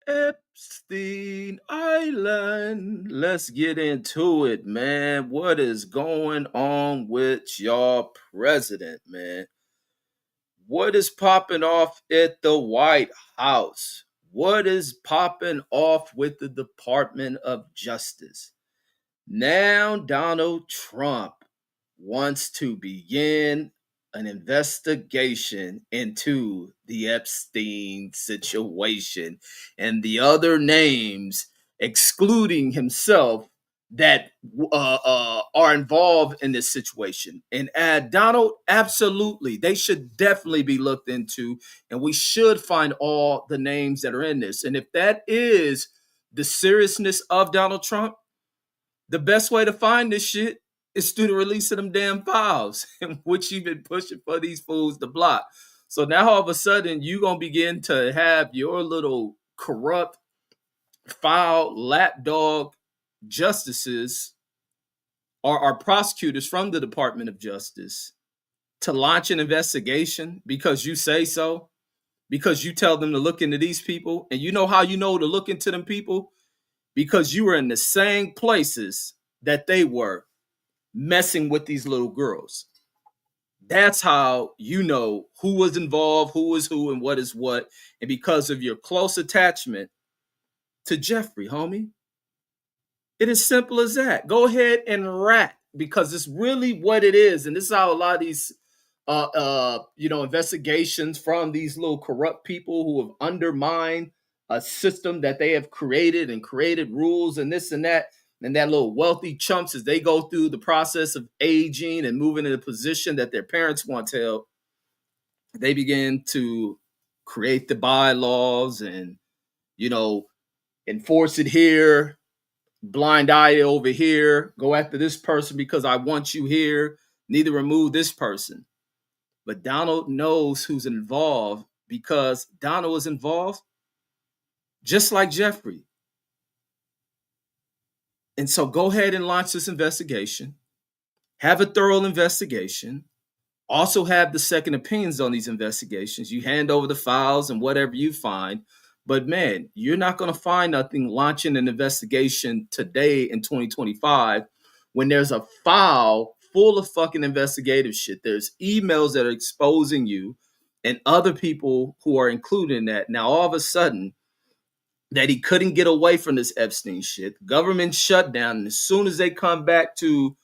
Epstein Island. Let's get into it, man. What is going on with your president, man? What is popping off at the White House? What is popping off with the Department of Justice? Now, Donald Trump wants to begin an investigation into the Epstein situation and the other names, excluding himself, that are involved in this situation. And Donald, absolutely, they should definitely be looked into, and we should find all the names that are in this. And if that is the seriousness of Donald Trump, the best way to find this shit is through the release of them damn files, in which you've been pushing for these fools to block. So now all of a sudden you're gonna begin to have your little corrupt file lapdog justices or prosecutors from the Department of Justice to launch an investigation because you say so, because you tell them to look into these people. And you know how you know to look into them people? Because you were in the same places that they were messing with these little girls. That's how you know who was involved, who is who, and what is what. And because of your close attachment to Jeffrey, homie, it is simple as that. Go ahead and rat, because it's really what it is. And this is how a lot of these investigations from these little corrupt people who have undermined a system that they have created and created rules and this and that, and that little wealthy chumps, as they go through the process of aging and moving in a position that their parents once held, they begin to create the bylaws and, enforce it here, blind eye over here, go after this person because I want you here, neither remove this person. But Donald knows who's involved because Donald was involved just like Jeffrey. And so go ahead and launch this investigation. Have a thorough investigation. Also have the second opinions on these investigations. You hand over the files and whatever you find. But man, you're not going to find nothing launching an investigation today in 2025 when there's a file full of fucking investigative shit. There's emails that are exposing you and other people who are included in that. Now, all of a sudden, that he couldn't get away from this Epstein shit. Government shutdown. And as soon as they come back to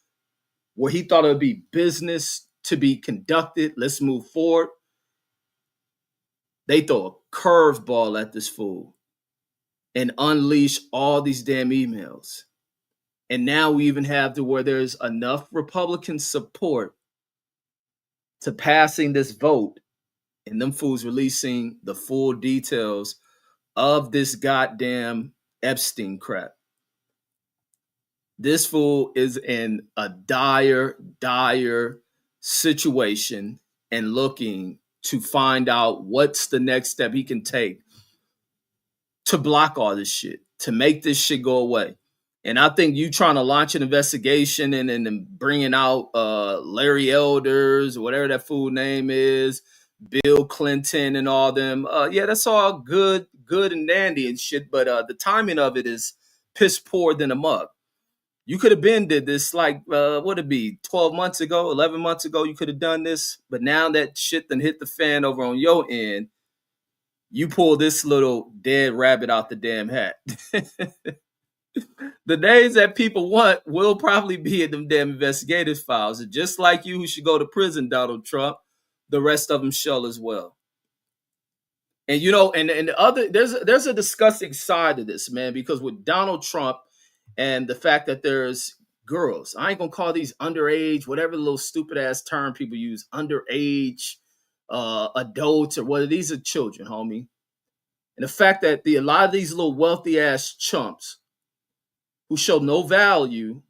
where he thought it would be business to be conducted, let's move forward, they throw a curveball at this fool and unleash all these damn emails. And now we even have to where there's enough Republican support to passing this vote and them fools releasing the full details of this goddamn Epstein crap. This fool is in a dire situation and looking to find out what's the next step he can take to block all this shit, to make this shit go away. And I think you trying to launch an investigation and bringing out Larry Elders, whatever that fool name is, Bill Clinton and all them. Yeah, that's all good and dandy and shit. But the timing of it is piss poor than a mug. You could have been did this like, what it be, 12 months ago, 11 months ago, you could have done this. But now that shit done hit the fan over on your end, you pull this little dead rabbit out the damn hat. The names that people want will probably be in them damn investigative files. And just like you who should go to prison, Donald Trump, the rest of them shall as well. And and the other, there's a disgusting side to this, man, because with Donald Trump and the fact that there's girls, I ain't gonna call these underage, whatever little stupid ass term people use, underage, adults, or whether these are children, homie. And the fact that a lot of these little wealthy ass chumps who show no value,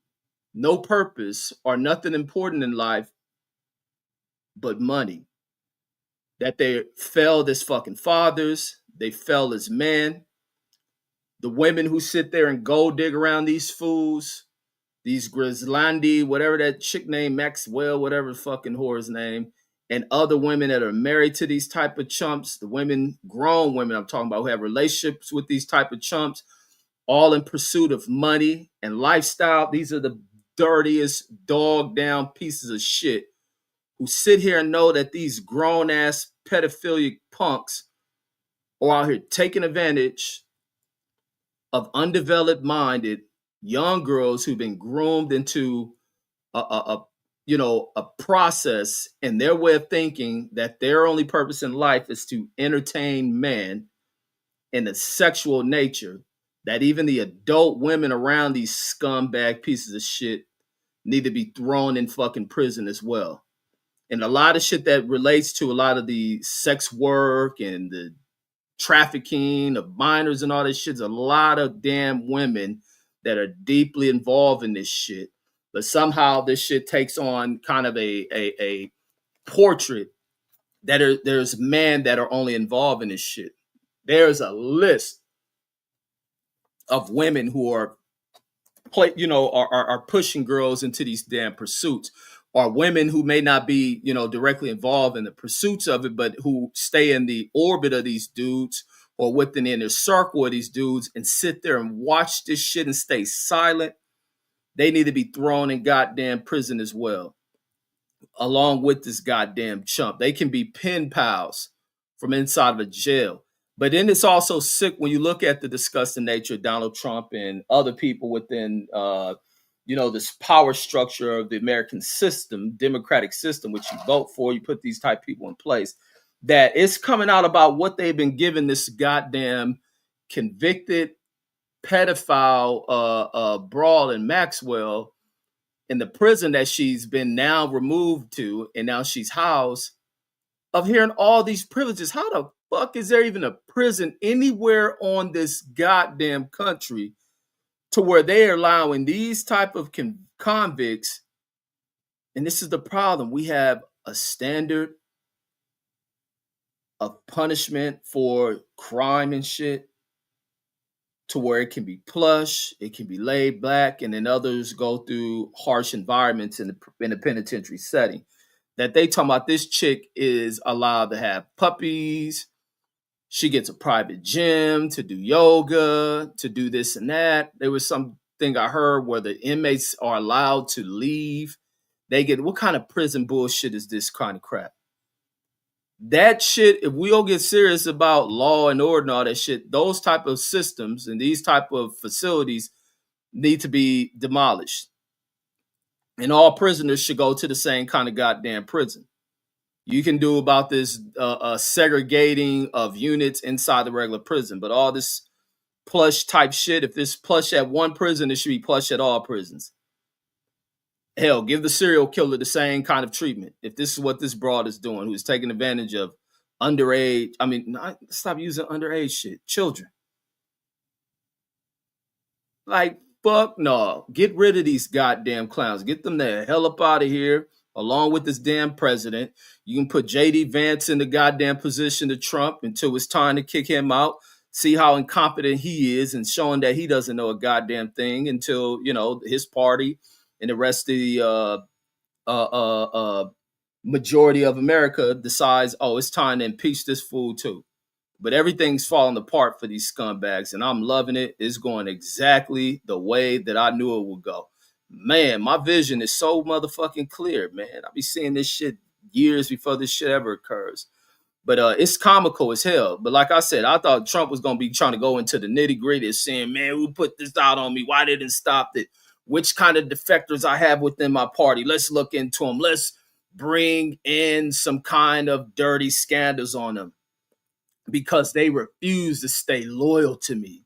no purpose, or nothing important in life but money, that they failed as fucking fathers, they fail as men. The women who sit there and gold dig around these fools, these Grislandi, whatever that chick name, Maxwell, whatever the fucking whore's name, and other women that are married to these type of chumps, the women, grown women I'm talking about, who have relationships with these type of chumps, all in pursuit of money and lifestyle. These are the dirtiest, dog down pieces of shit who sit here and know that these grown ass pedophilic punks are out here taking advantage of undeveloped minded young girls who've been groomed into a a process and their way of thinking that their only purpose in life is to entertain men in a sexual nature, that even the adult women around these scumbag pieces of shit need to be thrown in fucking prison as well. And a lot of shit that relates to a lot of the sex work and the trafficking of minors and all this shit's a lot of damn women that are deeply involved in this shit. But somehow this shit takes on kind of a portrait that there's men that are only involved in this shit. There's a list of women who are are pushing girls into these damn pursuits, or women who may not be directly involved in the pursuits of it, but who stay in the orbit of these dudes or within the inner circle of these dudes and sit there and watch this shit and stay silent. They need to be thrown in goddamn prison as well, along with this goddamn chump. They can be pen pals from inside of a jail. But then it's also sick when you look at the disgusting nature of Donald Trump and other people within, this power structure of the American system, democratic system, which you vote for, you put these type of people in place, that it's coming out about what they've been given this goddamn convicted pedophile Brawl and Maxwell in the prison that she's been now removed to, and now she's housed, of hearing all these privileges. How the fuck is there even a prison anywhere on this goddamn country to where they are allowing these type of convicts? And this is the problem. We have a standard of punishment for crime and shit to where it can be plush, it can be laid back, and then others go through harsh environments in a penitentiary setting. That they talking about this chick is allowed to have puppies. She gets a private gym to do yoga, to do this and that. There was something I heard where the inmates are allowed to leave. They get, what kind of prison bullshit is this kind of crap? That shit, if we don't get serious about law and order and all that shit, those type of systems and these type of facilities need to be demolished. And all prisoners should go to the same kind of goddamn prison. You can do about this segregating of units inside the regular prison, but all this plush type shit, if this plush at one prison, it should be plush at all prisons. Hell, give the serial killer the same kind of treatment. If this is what this broad is doing, who's taking advantage of underage, stop using underage shit, children. Like, fuck no. Get rid of these goddamn clowns. Get them the hell up out of here, along with this damn president. You can put J.D. Vance in the goddamn position to Trump until it's time to kick him out. See how incompetent he is and showing that he doesn't know a goddamn thing until, his party and the rest of the majority of America decides, oh, it's time to impeach this fool too. But everything's falling apart for these scumbags, and I'm loving it. It's going exactly the way that I knew it would go. Man, my vision is so motherfucking clear, man. I'll be seeing this shit years before this shit ever occurs. But it's comical as hell. But like I said, I thought Trump was going to be trying to go into the nitty gritty of saying, man, who put this out on me? Why didn't stop it? Which kind of defectors I have within my party? Let's look into them. Let's bring in some kind of dirty scandals on them because they refuse to stay loyal to me.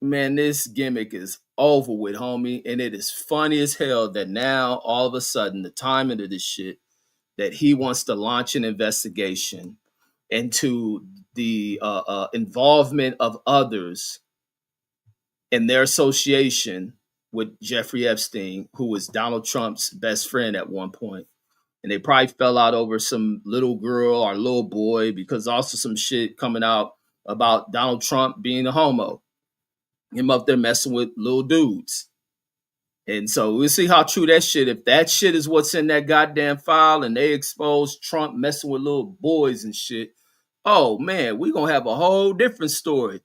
Man, this gimmick is over with, homie. And it is funny as hell that now, all of a sudden, the timing of this shit, that he wants to launch an investigation into the involvement of others in their association with Jeffrey Epstein, who was Donald Trump's best friend at one point. And they probably fell out over some little girl or little boy, because also some shit coming out about Donald Trump being a homo. Him up there messing with little dudes. And so we'll see how true that shit. If that shit is what's in that goddamn file and they expose Trump messing with little boys and shit, oh man, we gonna have a whole different story.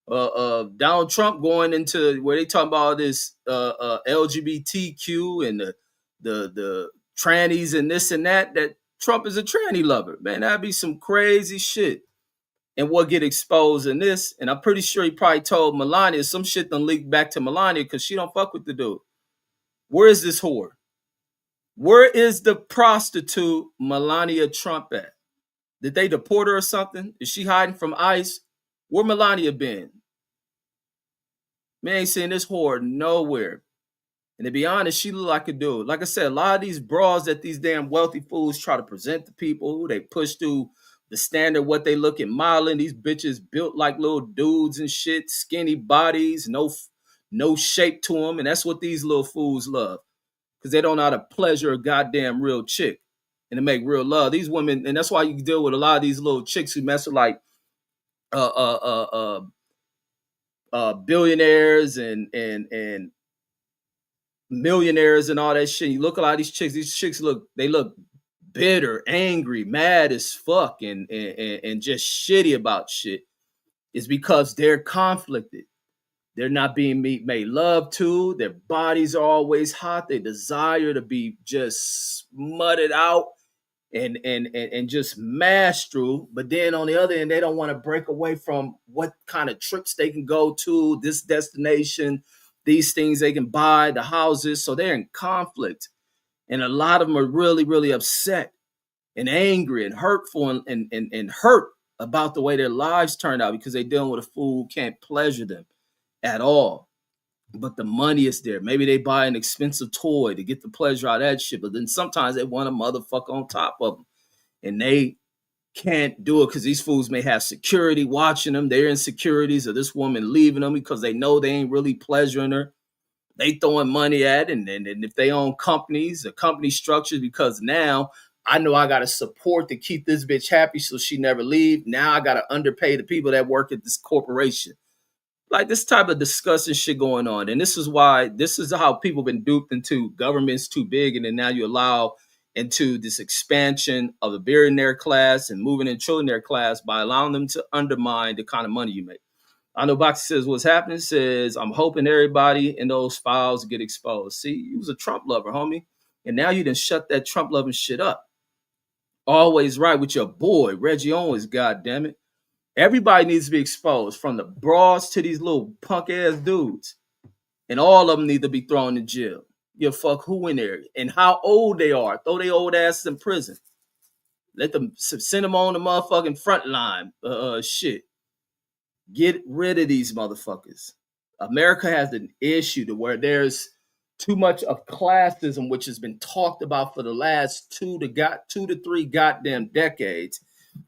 Donald Trump going into where they talking about this LGBTQ and the trannies and this and that. That Trump is a tranny lover, man. That'd be some crazy shit. And what get exposed in this? And I'm pretty sure he probably told Melania some shit done leaked back to Melania because she don't fuck with the dude. Where is this whore? Where is the prostitute Melania Trump at? Did they deport her or something? Is she hiding from ICE? Where Melania been? Man, ain't seeing this whore nowhere. And to be honest, she look like a dude. Like I said, a lot of these bras that these damn wealthy fools try to present to people, they push through the standard what they look at modeling. These bitches built like little dudes and shit, skinny bodies, no shape to them. And that's what these little fools love. Because they don't know how to pleasure a goddamn real chick and to make real love. These women, and that's why you deal with a lot of these little chicks who mess with like billionaires and millionaires and all that shit. You look at a lot of these chicks look bitter, angry, mad as fuck, and just shitty about shit. It's because they're conflicted. They're not being made love to. Their bodies are always hot. They desire to be just smutted out and just mashed through. But then on the other end, they don't want to break away from what kind of trips they can go to, this destination, these things they can buy, the houses. So they're in conflict. And a lot of them are really, really upset and angry and hurtful and hurt about the way their lives turned out because they're dealing with a fool who can't pleasure them at all. But the money is there. Maybe they buy an expensive toy to get the pleasure out of that shit. But then sometimes they want a motherfucker on top of them. And they can't do it because these fools may have security watching them. They're insecurities of this woman leaving them because they know they ain't really pleasuring her. They throwing money at it. And if they own companies, the company structures, because now I know I got to support to keep this bitch happy so she never leave. Now I got to underpay the people that work at this corporation. Like this type of disgusting shit going on. And this is how people been duped into government's too big. And then now you allow into this expansion of the billionaire class and moving in trillionaire class by allowing them to undermine the kind of money you make. I know Boxy says what's happening, says, I'm hoping everybody in those files get exposed. See, you was a Trump lover, homie. And now you done shut that Trump loving shit up. Always right with your boy, Reggie Owens, goddammit. Everybody needs to be exposed, from the bras to these little punk ass dudes. And all of them need to be thrown in jail. You fuck who in there and how old they are. Throw their old asses in prison. Let them send them on the motherfucking front line. Shit. Get rid of these motherfuckers. America has an issue to where there's too much of classism, which has been talked about for the last 2 to 3 goddamn decades.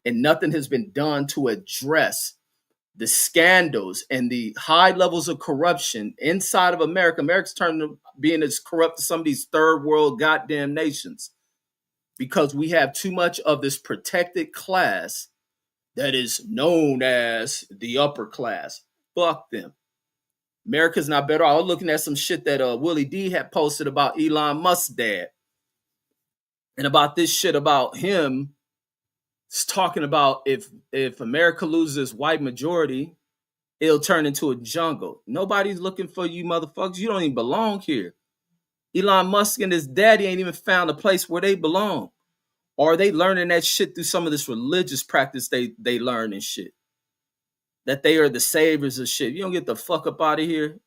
And nothing has been done to address the scandals and the high levels of corruption inside of America. America's turned to being as corrupt as some of these third world goddamn nations because we have too much of this protected class that is known as the upper class. Fuck them. America's not better. I was looking at some shit that Willie D had posted about Elon Musk's dad and about this shit about him. It's talking about if America loses white majority, it'll turn into a jungle. Nobody's looking for you motherfuckers. You don't even belong here. Elon Musk and his daddy ain't even found a place where they belong. Or are they learning that shit through some of this religious practice they learn and shit? That they are the saviors of shit. You don't get the fuck up out of here.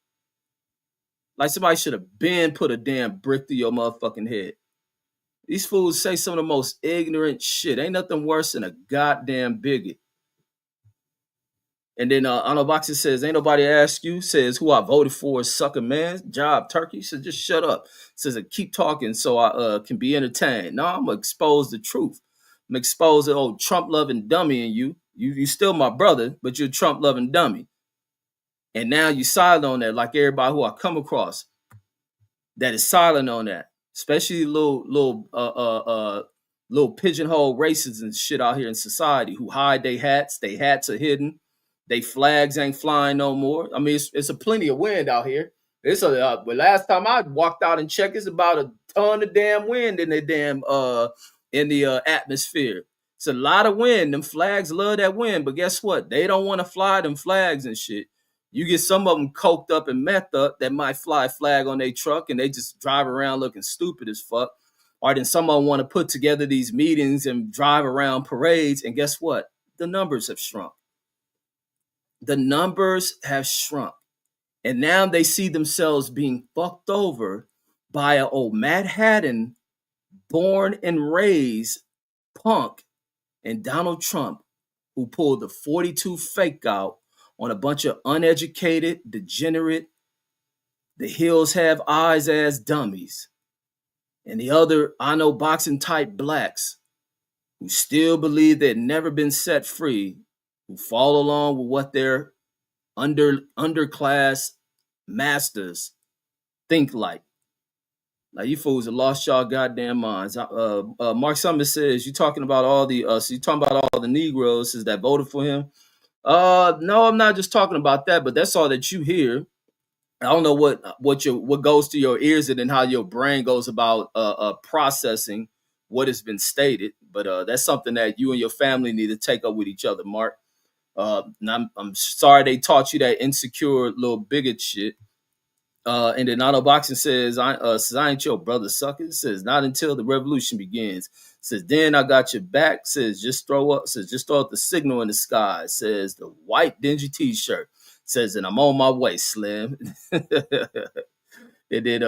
Like somebody should have been put a damn brick through your motherfucking head. These fools say some of the most ignorant shit. Ain't nothing worse than a goddamn bigot. And then Arnold Boxer says, ain't nobody ask you, says who I voted for is sucking man, job turkey. He says, just shut up. Says, keep talking so I can be entertained. No, I'm going to expose the truth. I'm going to expose the old Trump-loving dummy in you. You still my brother, but you're a Trump-loving dummy. And now you silent on that like everybody who I come across that is silent on that. Especially little pigeonhole racists and shit out here in society who hide their hats. They hats are hidden. They flags ain't flying no more. I mean, it's a plenty of wind out here. It's a but last time I walked out and checked, it's about a ton of damn wind in the damn in the atmosphere. It's a lot of wind. Them flags love that wind, but guess what? They don't want to fly them flags and shit. You get some of them coked up and methed up that might fly a flag on their truck and they just drive around looking stupid as fuck. Or then some of them want to put together these meetings and drive around parades. And guess what? The numbers have shrunk. The numbers have shrunk. And now they see themselves being fucked over by an old Mad Hatton, born and raised punk, and Donald Trump, who pulled the 42 fake out on a bunch of uneducated, degenerate, the hills have eyes ass dummies, and the other I know boxing type blacks who still believe they've never been set free, who follow along with what their underclass masters think like. Like you fools have lost y'all goddamn minds. Mark Summers says you talking about all the so you talking about all the Negroes that voted for him. No, I'm not just talking about that, but that's all that you hear. I don't know what goes to your ears and then how your brain goes about processing what has been stated. But that's something that you and your family need to take up with each other, Mark. And I'm sorry they taught you that insecure little bigot shit. And then Auto Boxing says, I ain't your brother sucker. It says, not until the revolution begins. Says, then I got your back. Says, just throw up the signal in the sky. Says, the white dingy t-shirt. Says, and I'm on my way, Slim. And then,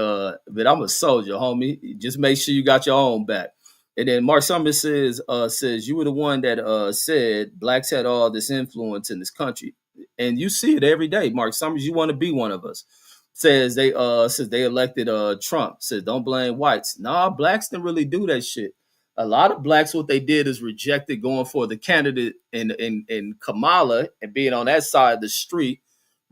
but I'm a soldier, homie. Just make sure you got your own back. And then Mark Summers says you were the one that said blacks had all this influence in this country. And you see it every day, Mark Summers. You want to be one of us. Says they elected Trump. Says don't blame whites. Nah, blacks didn't really do that shit. A lot of blacks, what they did is rejected going for the candidate in Kamala and being on that side of the street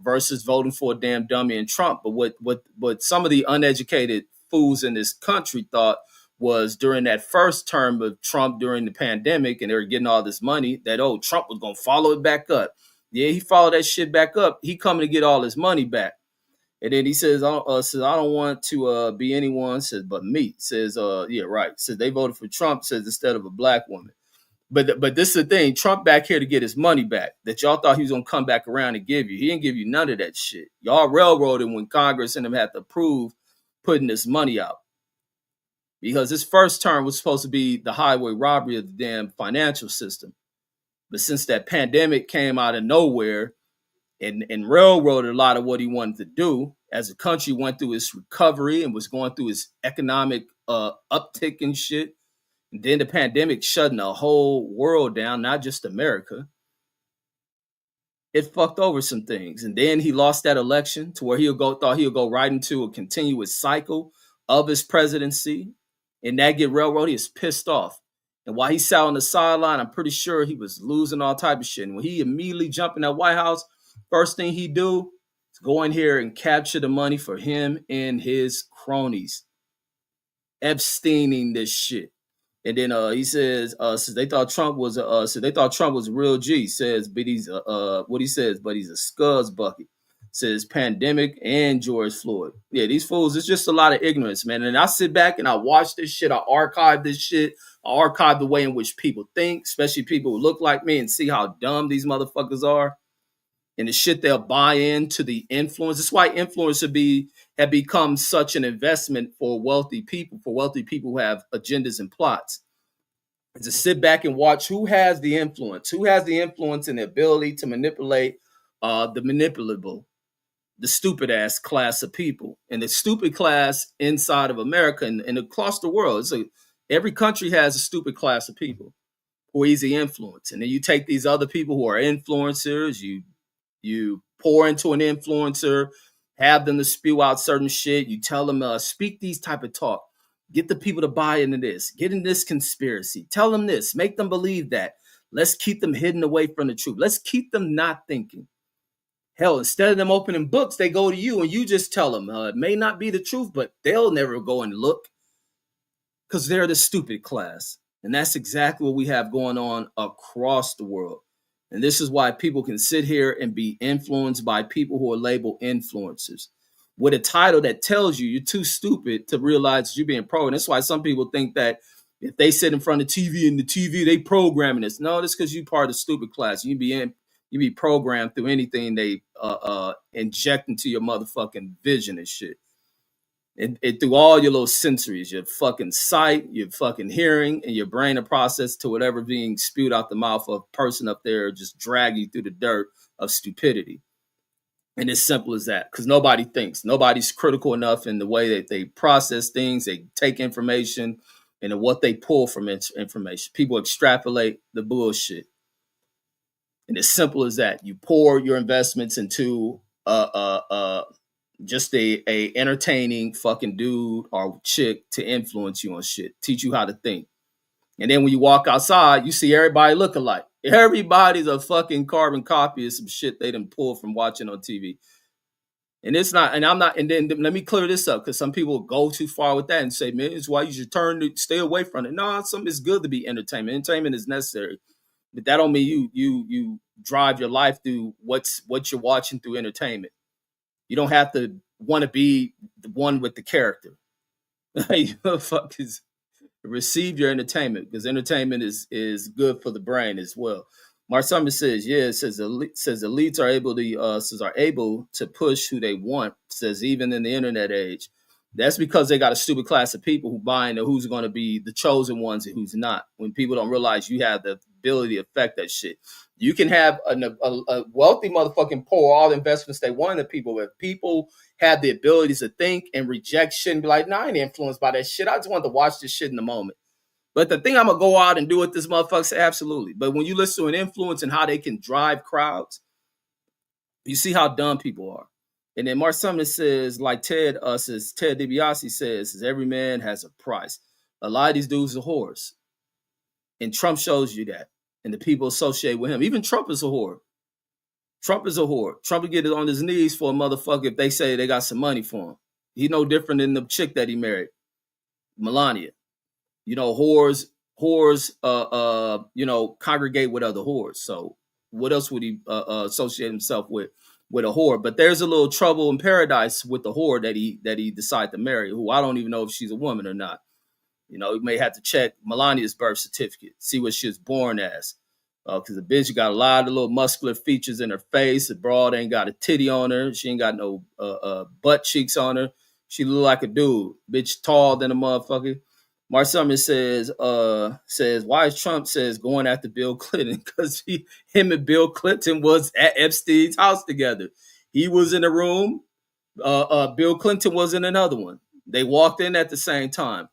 versus voting for a damn dummy in Trump. But what some of the uneducated fools in this country thought was during that first term of Trump during the pandemic and they were getting all this money that Trump was gonna follow it back up. Yeah, he followed that shit back up. He coming to get all his money back. And then he says, I don't want to be anyone, says, but me. Says, yeah, right. Says they voted for Trump, says, instead of a black woman. But this is the thing. Trump back here to get his money back that y'all thought he was going to come back around and give you. He didn't give you none of that shit. Y'all railroaded when Congress and them had to approve putting this money out. Because his first term was supposed to be the highway robbery of the damn financial system. But since that pandemic came out of nowhere, and railroaded a lot of what he wanted to do as the country went through its recovery and was going through its economic uptick and shit. And then the pandemic shutting the whole world down, not just America. It fucked over some things. And then he lost that election to where thought he'll go right into a continuous cycle of his presidency. And that get railroaded, he is pissed off. And while he sat on the sideline, I'm pretty sure he was losing all type of shit. And when he immediately jumped in that White House, first thing he do is go in here and capture the money for him and his cronies. Epsteining this shit. And then he says, they thought Trump was a real G. Says, but he's what he says, but he's a scuzz bucket. Says pandemic and George Floyd. Yeah, these fools, it's just a lot of ignorance, man. And I sit back and I watch this shit, I archive this shit, I archive the way in which people think, especially people who look like me, and see how dumb these motherfuckers are. And the shit they'll buy into the influence. That's why influence have become such an investment for wealthy people who have agendas and plots. And to sit back and watch who has the influence and the ability to manipulate the manipulable, the stupid ass class of people. And the stupid class inside of America and across the world. Every country has a stupid class of people who are easy influence. And then you take these other people who are influencers, you pour into an influencer, have them to spew out certain shit. You tell them, speak these type of talk. Get the people to buy into this. Get in this conspiracy. Tell them this. Make them believe that. Let's keep them hidden away from the truth. Let's keep them not thinking. Hell, instead of them opening books, they go to you and you just tell them. It may not be the truth, but they'll never go and look because they're the stupid class. And that's exactly what we have going on across the world. And this is why people can sit here and be influenced by people who are labeled influencers. with a title that tells you you're too stupid to realize you're being pro. And that's why some people think that if they sit in front of TV and the TV, they programming this. No, that's because you part of the stupid class. You be programmed through anything they inject into your motherfucking vision and shit. And through all your little sensories, your fucking sight, your fucking hearing, and your brain to process to whatever being spewed out the mouth of a person up there, just drag you through the dirt of stupidity. And it's simple as that, because nobody thinks. Nobody's critical enough in the way that they process things. They take information and what they pull from information. People extrapolate the bullshit. And it's simple as that. You pour your investments into just a entertaining fucking dude or chick to influence you on shit, teach you how to think. And then when you walk outside, you see everybody look alike. Everybody's a fucking carbon copy of some shit they done pulled from watching on TV. And it's not, and I'm not, and then let me clear this up, because some people go too far with that and say, man, it's why you should stay away from it. No, it's good to be entertainment. Entertainment is necessary. But that don't mean you drive your life through what you're watching through entertainment. You don't have to want to be the one with the character. You know, fuck is receive your entertainment, because entertainment is good for the brain as well. Mark Summers says, yeah, it says elites are able to push who they want, says even in the internet age. That's because they got a stupid class of people who buy into who's going to be the chosen ones and who's not. When people don't realize you have the ability to affect that shit. You can have a wealthy motherfucking pour all the investments they want into people. If people have the abilities to think and reject shit and be like, nah, I ain't influenced by that shit. I just want to watch this shit in the moment. But the thing I'm going to go out and do with this motherfucker, absolutely. But when you listen to an influence and how they can drive crowds, you see how dumb people are. And then Mark Summers says, like Ted DiBiase says, every man has a price. A lot of these dudes are whores. And Trump shows you that. And the people associate with him. Even Trump is a whore. Trump is a whore. Trump will get it on his knees for a motherfucker if they say they got some money for him. He's no different than the chick that he married, Melania. You know, whores, congregate with other whores. So what else would he associate himself with a whore? But there's a little trouble in paradise with the whore that he decided to marry, who I don't even know if she's a woman or not. You know, you may have to check Melania's birth certificate, see what she was born as. Because the bitch got a lot of little muscular features in her face. The broad ain't got a titty on her. She ain't got no butt cheeks on her. She look like a dude. Bitch tall than a motherfucker. Mark Summers says, why is Trump going after Bill Clinton? Because him and Bill Clinton was at Epstein's house together. He was in a room. Bill Clinton was in another one. They walked in at the same time.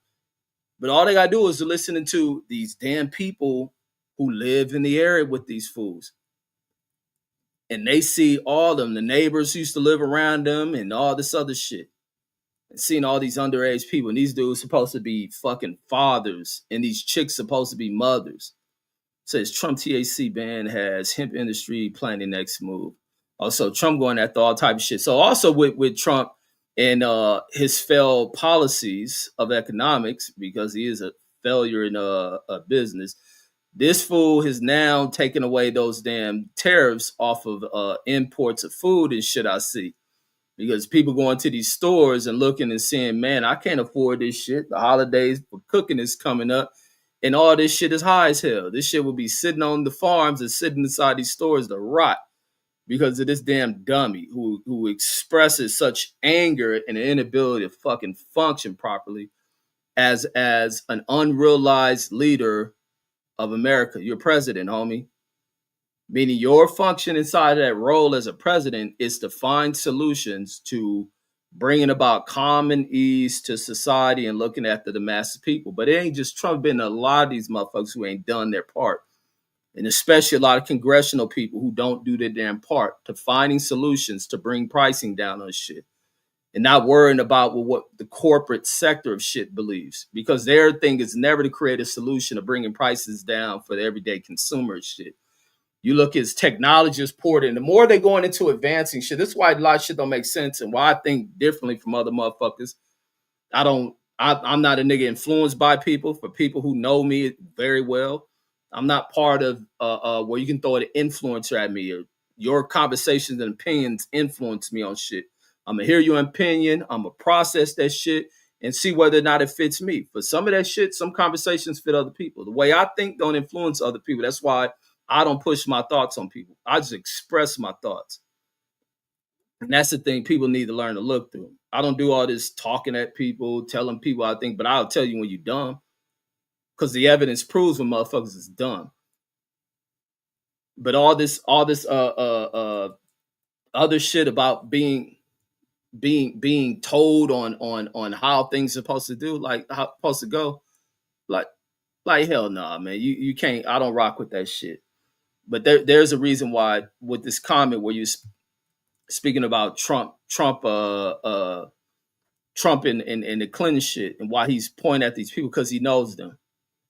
But all they got to do is listening to these damn people who live in the area with these fools. And they see all of them, the neighbors who used to live around them and all this other shit. And seeing all these underage people, and these dudes supposed to be fucking fathers, and these chicks supposed to be mothers. Says Trump THC ban has hemp industry planning next move. Also, Trump going after all type of shit. So also with Trump and his failed policies of economics, because he is a failure in a business, this fool has now taken away those damn tariffs off of imports of food and shit I see. Because people going to these stores and looking and saying, man, I can't afford this shit. The holidays for cooking is coming up. And all this shit is high as hell. This shit will be sitting on the farms and sitting inside these stores to rot because of this damn dummy who expresses such anger and an inability to fucking function properly as an unrealized leader of America. You're president, homie. Meaning your function inside of that role as a president is to find solutions to bringing about calm and ease to society and looking after the mass of people. But it ain't just Trump. Been a lot of these motherfuckers who ain't done their part. And especially a lot of congressional people who don't do their damn part to finding solutions to bring pricing down on shit. And not worrying about what the corporate sector of shit believes. Because their thing is never to create a solution of bringing prices down for the everyday consumer shit. You look as technologists poured in. The more they're going into advancing shit, this is why a lot of shit don't make sense and why I think differently from other motherfuckers. I'm not a nigga influenced by people. For people who know me very well, I'm not part of where you can throw an influencer at me or your conversations and opinions influence me on shit. I'm gonna hear your opinion. I'm gonna process that shit and see whether or not it fits me. For some of that shit, some conversations fit other people. The way I think don't influence other people. That's why I don't push my thoughts on people. I just express my thoughts. And that's the thing people need to learn to look through. I don't do all this talking at people, telling people I think, but I'll tell you when you're dumb. Because the evidence proves when motherfuckers is dumb. But all this other shit about being told on how things are supposed to do, like how it's supposed to go, like hell nah, man. You can't. I don't rock with that shit. But there's a reason why with this comment where you speaking about Trump and the Clinton shit and why he's pointing at these people because he knows them.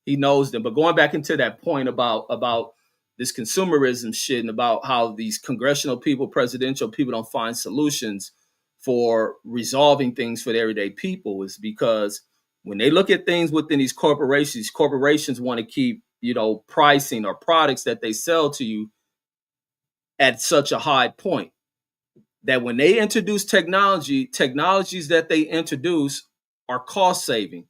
He knows them. But going back into that point about this consumerism shit and about how these congressional people, presidential people don't find solutions for resolving things for the everyday people is because when they look at things within these corporations want to keep, pricing or products that they sell to you at such a high point that when they introduce technologies that they introduce are cost saving.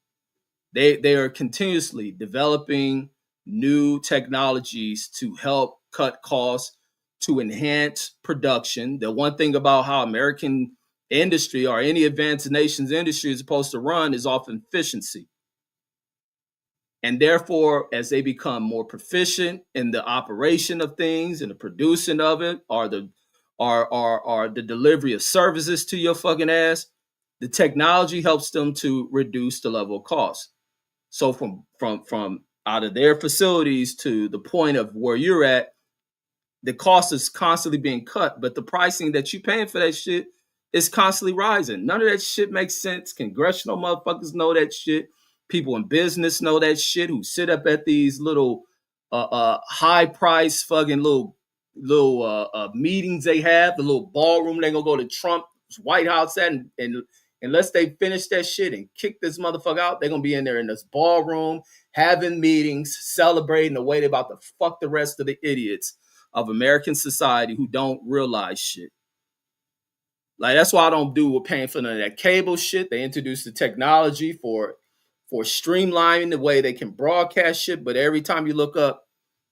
They are continuously developing new technologies to help cut costs, to enhance production. The one thing about how American industry or any advanced nation's industry is supposed to run is off efficiency. And therefore, as they become more proficient in the operation of things and the producing of it, or the delivery of services to your fucking ass, the technology helps them to reduce the level of cost. So from out of their facilities to the point of where you're at, the cost is constantly being cut, but the pricing that you're paying for that shit is constantly rising. None of that shit makes sense. Congressional motherfuckers know that shit. People in business know that shit who sit up at these little high price fucking little meetings they have, the little ballroom they gonna go to Trump's White House at, and unless they finish that shit and kick this motherfucker out, they're gonna be in there in this ballroom having meetings, celebrating the way they're about to fuck the rest of the idiots of American society who don't realize shit. Like that's why I don't do with paying for none of that cable shit. They introduced the technology for streamlining the way they can broadcast shit. But every time you look up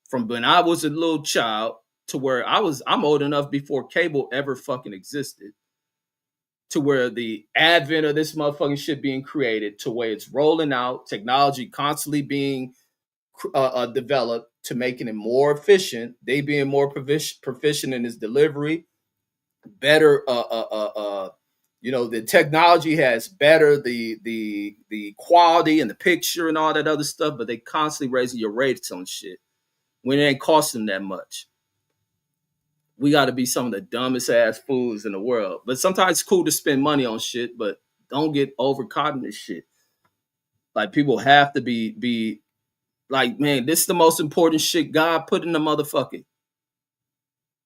from when I was a little child to where I'm old enough before cable ever fucking existed, to where the advent of this motherfucking shit being created, to where it's rolling out, technology constantly being developed to making it more efficient, they being more proficient in its delivery, better. The technology has better the quality and the picture and all that other stuff, but they constantly raising your rates on shit when it ain't costing that much. We got to be some of the dumbest ass fools in the world. But sometimes it's cool to spend money on shit, but don't get over caught in this shit. Like people have to be like, man, this is the most important shit God put in the motherfucker.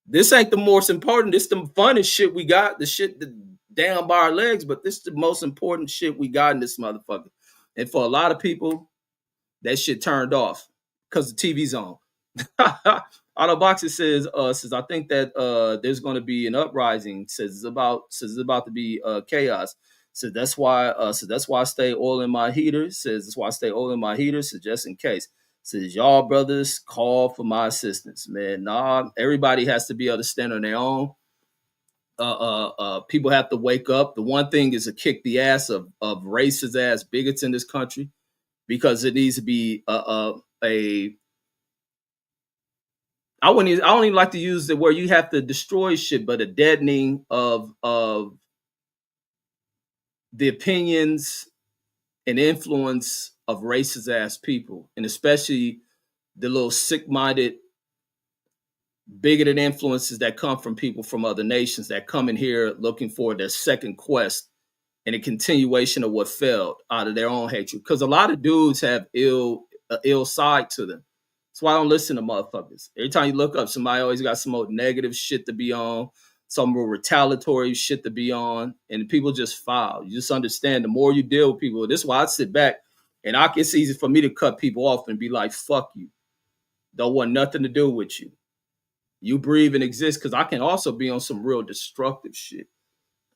This ain't the most important. This the funnest shit we got. The shit that down by our legs, but this is the most important shit we got in this motherfucker. And for a lot of people, that shit turned off because the TV's on. Autoboxer says I think that there's going to be an uprising. Says it's about to be chaos. So that's why I stay oil in my heater. Says that's why I stay oil in my heater. So just in case. Says y'all brothers call for my assistance, man. Nah, everybody has to be able to stand on their own. People have to wake up. The one thing is to kick the ass of racist ass bigots in this country, because it needs to be I don't even like to use the word you have to destroy shit, but a deadening of the opinions and influence of racist ass people, and especially the little sick-minded, bigoted influences that come from people from other nations that come in here looking for their second quest and a continuation of what failed out of their own hatred. Because a lot of dudes have ill side to them. That's why I don't listen to motherfuckers. Every time you look up, somebody always got some old negative shit to be on, some real retaliatory shit to be on, and people just file. You just understand the more you deal with people. This is why I sit back and it's easy for me to cut people off and be like, fuck you. Don't want nothing to do with you. You breathe and exist, because I can also be on some real destructive shit.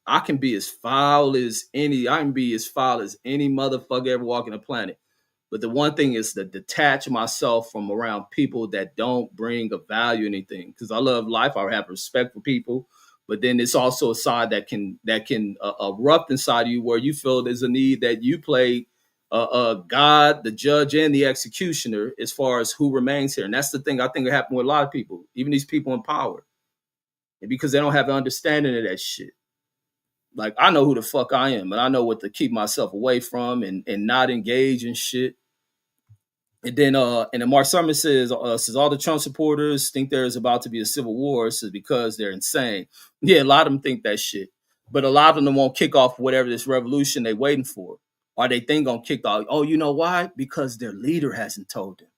I can be as foul as any. I can be as foul as any motherfucker ever walking the planet. But the one thing is to detach myself from around people that don't bring a value anything. Because I love life, I have respect for people, but then it's also a side that can erupt inside of you where you feel there's a need that you play God, the judge, and the executioner as far as who remains here. And that's the thing I think that happened with a lot of people, even these people in power, and because they don't have an understanding of that shit. Like I know who the fuck I am, and I know what to keep myself away from and not engage in shit. And then Mark Summer says all the Trump supporters think there's about to be a civil war. Says because they're insane. Yeah, a lot of them think that shit, but a lot of them won't kick off whatever this revolution they waiting for, or they think gonna kick off. Oh, you know why? Because their leader hasn't told them.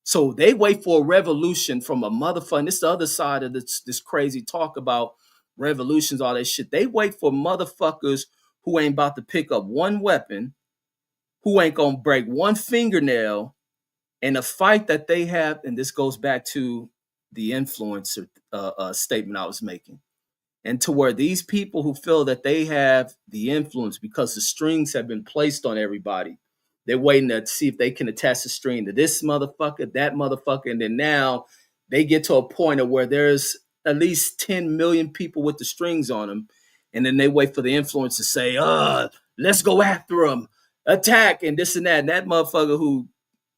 So they wait for a revolution from a motherfucker. And this is the other side of this crazy talk about revolutions, all that shit. They wait for motherfuckers who ain't about to pick up one weapon, who ain't gonna break one fingernail, and a fight that they have. And this goes back to the influencer statement I was making, and to where these people who feel that they have the influence because the strings have been placed on everybody, they're waiting to see if they can attach the string to this motherfucker, that motherfucker, and then now they get to a point of where there's at least 10 million people with the strings on them, and then they wait for the influence to say, let's go after them, attack, and this and that. And that motherfucker who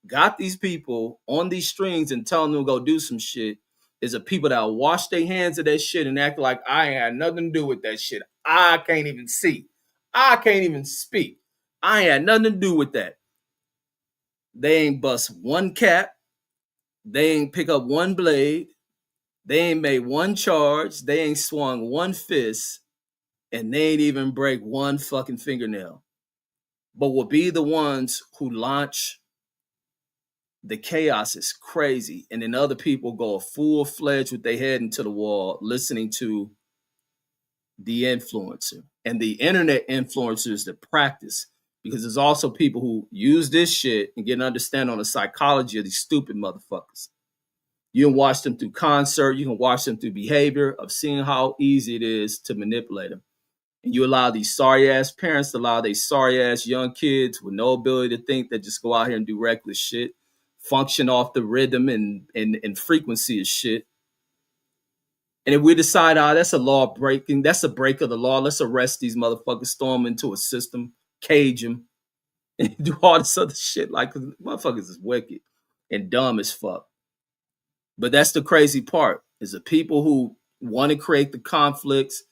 got these people on these strings and telling them to go do some shit is a people that will wash their hands of that shit and act like I ain't had nothing to do with that shit. I can't even see. I can't even speak. I ain't had nothing to do with that. They ain't bust one cap. They ain't pick up one blade. They ain't made one charge. They ain't swung one fist. And they ain't even break one fucking fingernail. But will be the ones who launch the chaos is crazy. And then other people go full fledged with their head into the wall, listening to the influencer and the internet influencers that practice. Because there's also people who use this shit and get an understanding on the psychology of these stupid motherfuckers. You can watch them through concert. You can watch them through behavior of seeing how easy it is to manipulate them. And you allow these sorry ass parents to allow these sorry ass young kids with no ability to think that just go out here and do reckless shit, function off the rhythm and frequency of shit. And if we decide, that's a law breaking, that's a break of the law, let's arrest these motherfuckers, storm into a system, cage them, and do all this other shit. Like, motherfuckers is wicked and dumb as fuck. But that's the crazy part, is the people who want to create the conflicts,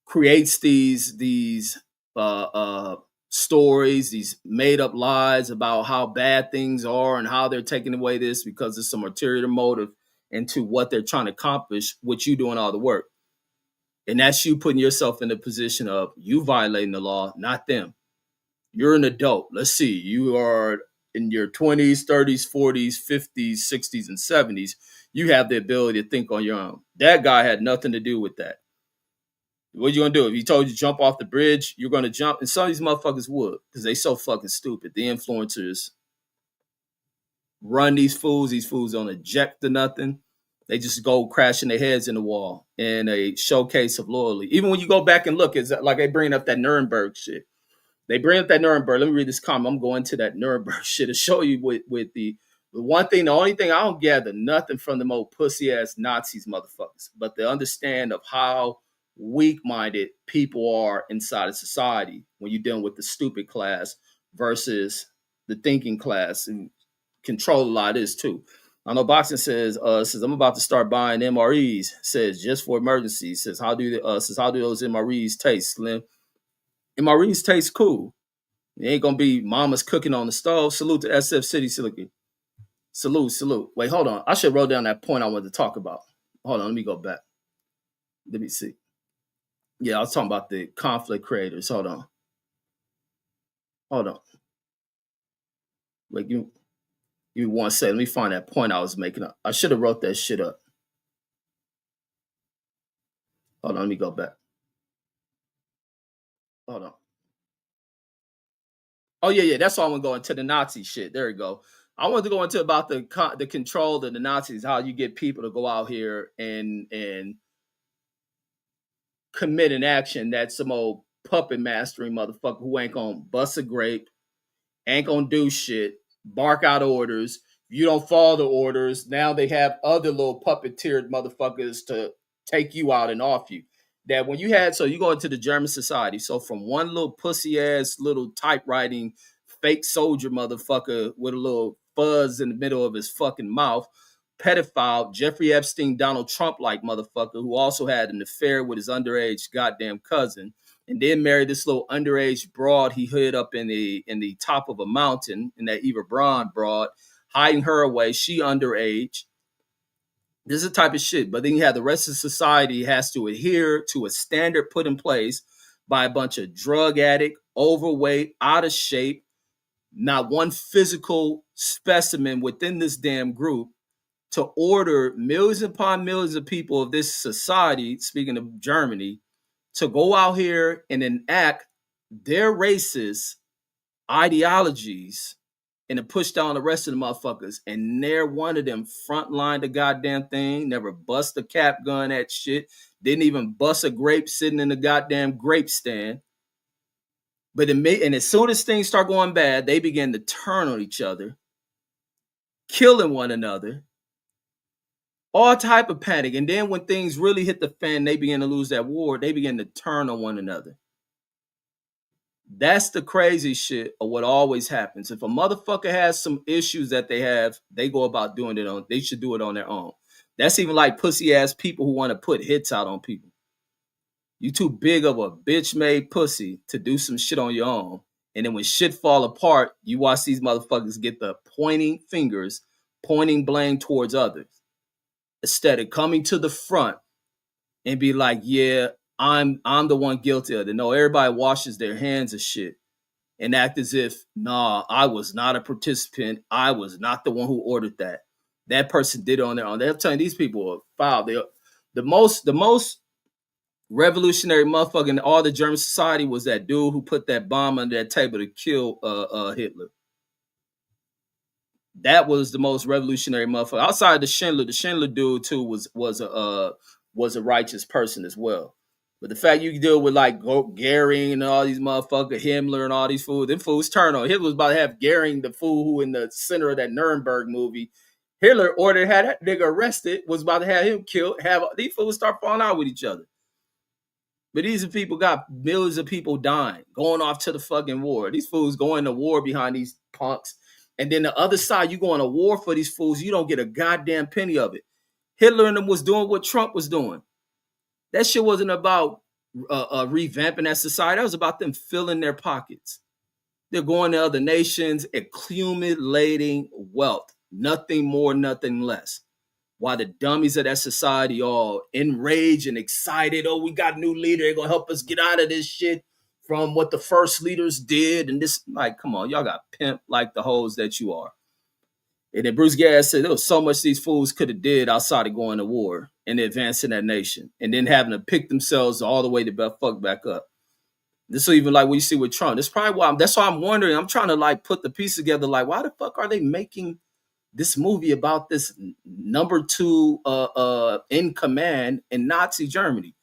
creates these stories, these made up lies about how bad things are and how they're taking away this because of some ulterior motive into what they're trying to accomplish, with you doing all the work. And that's you putting yourself in the position of you violating the law, not them. You're an adult. Let's see, you are in your 20s, 30s, 40s, 50s, 60s, and 70s. You have the ability to think on your own. That guy had nothing to do with that. What you gonna do? If he told you to jump off the bridge, you're gonna jump. And some of these motherfuckers would, because they so fucking stupid. The influencers run these fools. These fools don't eject to nothing. They just go crashing their heads in the wall in a showcase of loyalty. Even when you go back and look, it's like they bring up that Nuremberg shit. They bring up that Nuremberg. Let me read this comment. I'm going to that Nuremberg shit to show you with the one thing, the only thing I don't gather nothing from them old pussy ass Nazis motherfuckers, but the understand of how weak-minded people are inside of society when you're dealing with the stupid class versus the thinking class, and control a lot of this too. I know Boxing says I'm about to start buying MREs. Says just for emergencies. Says how do those MREs taste, Slim? MREs taste cool. It ain't gonna be mama's cooking on the stove. Salute to SF City Silicon. Salute. Wait, hold on. I should wrote down that point I wanted to talk about. Hold on, let me go back. Let me see. Yeah, I was talking about the conflict creators. Hold on. Like you want to say, let me find that point I was making up. I should have wrote that shit up. Hold on, let me go back. Hold on. Oh yeah, that's why I want to go into the Nazi shit. There we go. I want to go into about the control of the Nazis, how you get people to go out here and commit an action that some old puppet mastering motherfucker who ain't gonna bust a grape, ain't gonna do shit, bark out orders. You don't follow the orders. Now they have other little puppeteered motherfuckers to take you out and off you. That when you had, so you go into the German society. So from one little pussy ass little typewriting fake soldier motherfucker with a little fuzz in the middle of his fucking mouth, pedophile, Jeffrey Epstein, Donald Trump like motherfucker who also had an affair with his underage goddamn cousin, and then married this little underage broad he hid up in the top of a mountain, in that Eva Braun broad, hiding her away. She underage. This is the type of shit. But then you have the rest of society has to adhere to a standard put in place by a bunch of drug addict, overweight, out of shape, not one physical specimen within this damn group, to order millions upon millions of people of this society, speaking of Germany, to go out here and enact their racist ideologies and to push down the rest of the motherfuckers. And they're one of them frontline the goddamn thing, never bust a cap gun at shit, didn't even bust a grape sitting in the goddamn grape stand. But and as soon as things start going bad, they begin to turn on each other, killing one another, all type of panic. And then when things really hit the fan, they begin to lose that war. They begin to turn on one another. That's the crazy shit of what always happens. If a motherfucker has some issues that they have, they go about doing it on. They should do it on their own. That's even like pussy ass people who want to put hits out on people. You too big of a bitch made pussy to do some shit on your own. And then when shit fall apart, you watch these motherfuckers get the pointing fingers, pointing blame towards others, instead of coming to the front and be like, yeah, I'm the one guilty of it. No, everybody washes their hands of shit and act as if, nah, I was not a participant. I was not the one who ordered that. That person did it on their own. They're telling these people are foul. The most revolutionary motherfucker in all the German society was that dude who put that bomb under that table to kill Hitler. That was the most revolutionary motherfucker. Outside the Schindler dude too was a righteous person as well. But the fact you can deal with like Goering and all these motherfuckers, Himmler and all these fools, them fools turn on. Hitler was about to have Goering, the fool who in the center of that Nuremberg movie, Hitler ordered, had that nigga arrested, was about to have him killed, have these fools start falling out with each other. But these people got millions of people dying, going off to the fucking war. These fools going to war behind these punks. And then the other side, you going to war for these fools, you don't get a goddamn penny of it. Hitler and them was doing what Trump was doing. That shit wasn't about revamping that society. That was about them filling their pockets. They're going to other nations, accumulating wealth. Nothing more, nothing less. While the dummies of that society all enraged and excited, oh, we got a new leader, they're going to help us get out of this shit from what the first leaders did. And this, like, come on, y'all got pimp like the hoes that you are. And then Bruce Gas said there was so much these fools could have did outside of going to war and advancing that nation, and then having to pick themselves all the way to fuck back up. This is even like what you see with Trump. That's probably why. That's why I'm wondering. I'm trying to like put the piece together. Like, why the fuck are they making this movie about this number two in command in Nazi Germany?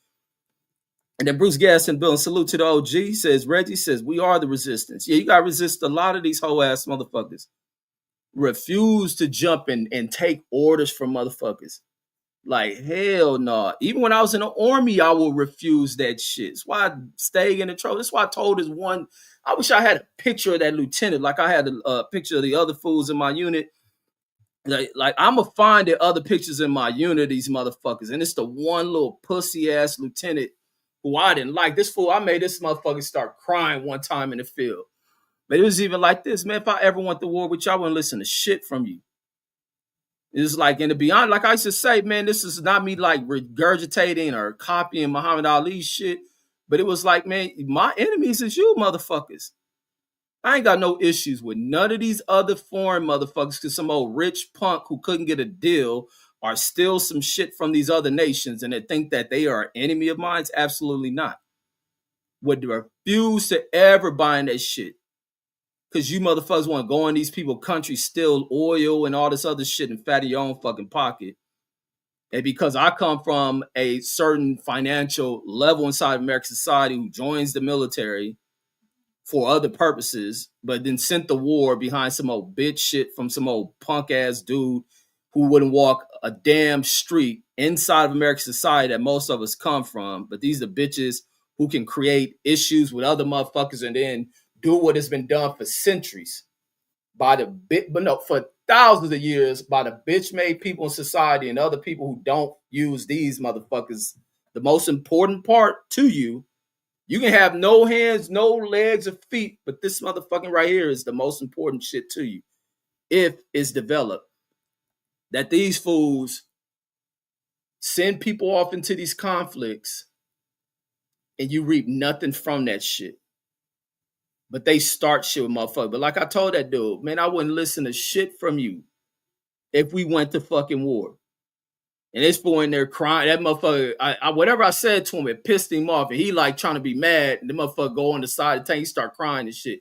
And then Bruce Gaston, Bill, and salute to the OG, says, Reggie says, we are the resistance. Yeah, you got to resist a lot of these whole ass motherfuckers. Refuse to jump in and take orders from motherfuckers. Like, hell no. Nah. Even when I was in the army, I will refuse that shit. That's why I stayed in the trouble. That's why I told this one, I wish I had a picture of that lieutenant, like I had a picture of the other fools in my unit. Like I'm going to find the other pictures in my unit, these motherfuckers. And it's the one little pussy ass lieutenant who I didn't like. This fool, I made this motherfucker start crying one time in the field. But it was even like this, man. If I ever went to war with you, I wouldn't listen to shit from you. It's like, and to be honest, like I used to say, man, this is not me like regurgitating or copying Muhammad Ali's shit. But it was like, man, my enemies is you motherfuckers. I ain't got no issues with none of these other foreign motherfuckers because some old rich punk who couldn't get a deal or steal some shit from these other nations and they think that they are an enemy of mine. Absolutely not. Would refuse to ever buy that shit. Because you motherfuckers want to go in these people's countries, steal oil and all this other shit and fatten your own fucking pocket. And because I come from a certain financial level inside American society who joins the military for other purposes, but then sent the war behind some old bitch shit from some old punk ass dude who wouldn't walk a damn street inside of American society that most of us come from. But these are bitches who can create issues with other motherfuckers and then do what has been done for centuries by the bit, but no, for thousands of years by the bitch made people in society and other people who don't use these motherfuckers. The most important part to you, you can have no hands, no legs or feet, but this motherfucking right here is the most important shit to you if it's developed. That these fools send people off into these conflicts and you reap nothing from that shit. But they start shit with motherfuckers. But like I told that dude, man, I wouldn't listen to shit from you if we went to fucking war. And this boy in there crying. That motherfucker, whatever I said to him, it pissed him off. And he like trying to be mad. And the motherfucker go on the side of the tank, he start crying and shit.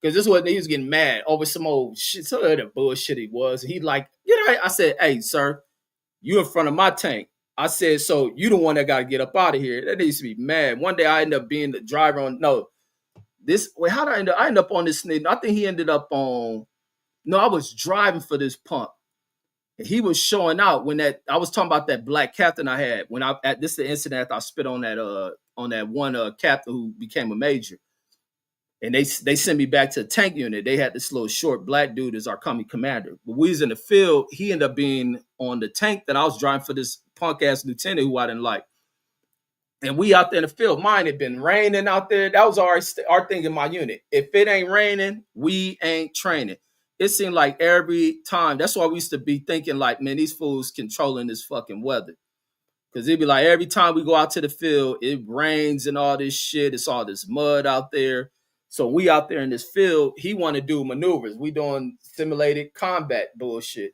Because this was, he was getting mad over some old shit, some of the bullshit he was. And he like, you know, I said, hey, sir, you in front of my tank. I said, so you the one that got to get up out of here. That needs to be mad. One day I ended up being the driver on, no, this, wait, how did I end up? I ended up on this nigga. I think he ended up on, no, I was driving for this punk. He was showing out when that I was talking about that black captain I had when I at this is the incident after I spit on that one captain who became a major. And they sent me back to the tank unit. They had this little short black dude as our company commander. But we was in the field. He ended up being on the tank that I was driving for this punk ass lieutenant who I didn't like. And we out there in the field. Mine had been raining out there. That was our thing in my unit. If it ain't raining, we ain't training. It seemed like every time. That's why we used to be thinking like, man, these fools controlling this fucking weather. Because it'd be like every time we go out to the field, it rains and all this shit. It's all this mud out there. So we out there in this field, he want to do maneuvers. We doing simulated combat bullshit.